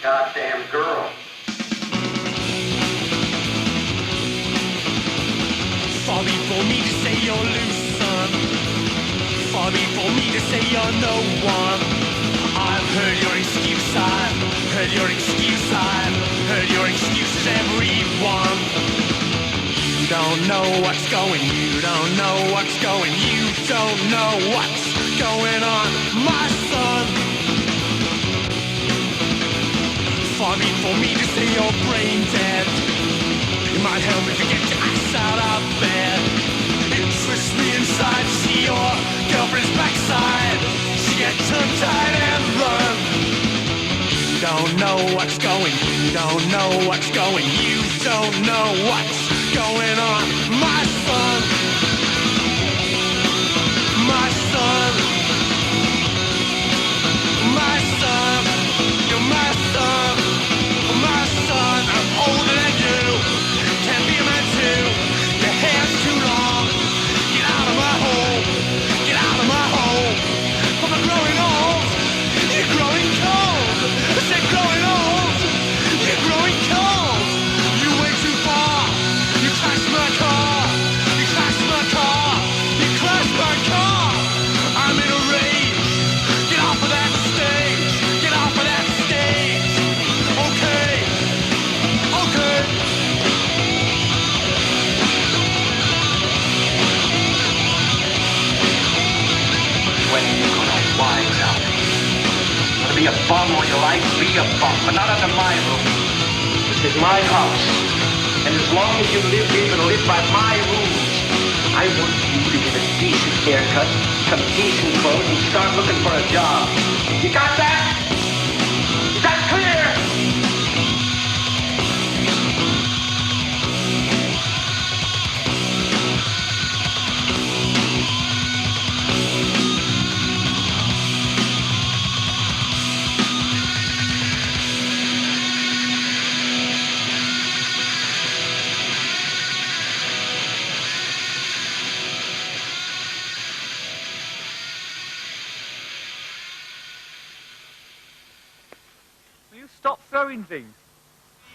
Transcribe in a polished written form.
goddamn girl. Far before me to say you're loose, son. Far before me to say you're no one. I've heard your excuse, I've heard your excuse, I've heard your excuses, everyone. You don't know what's going, you don't know what's going, you don't know what's going on, my son. Far before me to say you're brain dead. You might help me to get your ass out of bed. It twists me inside to see your girlfriend's backside. She gets tongue-tied and run. You don't know what's going, you don't know what's going, you don't know what's going on, my son. My son. My son. You're my son. My son. I'm older than you. Can't be a man too. Your hair's too long. Get out of my home. Get out of my home. From a growing old. You're growing cold. I said growing old. You're growing cold. You went too far. You crashed my car. You crashed my car. You crashed my car. I'm in a rage. Get off of that stage. Get off of that stage. Okay. Okay. When you gonna wise up? Wanna be a bum all your life? Be a bum, but not under my roof. This is my house. And as long as you live here, you're gonna live by my rules. I want you to get a decent haircut, some decent clothes, and start looking for a job. You got that? Is that clear? Will you stop throwing things?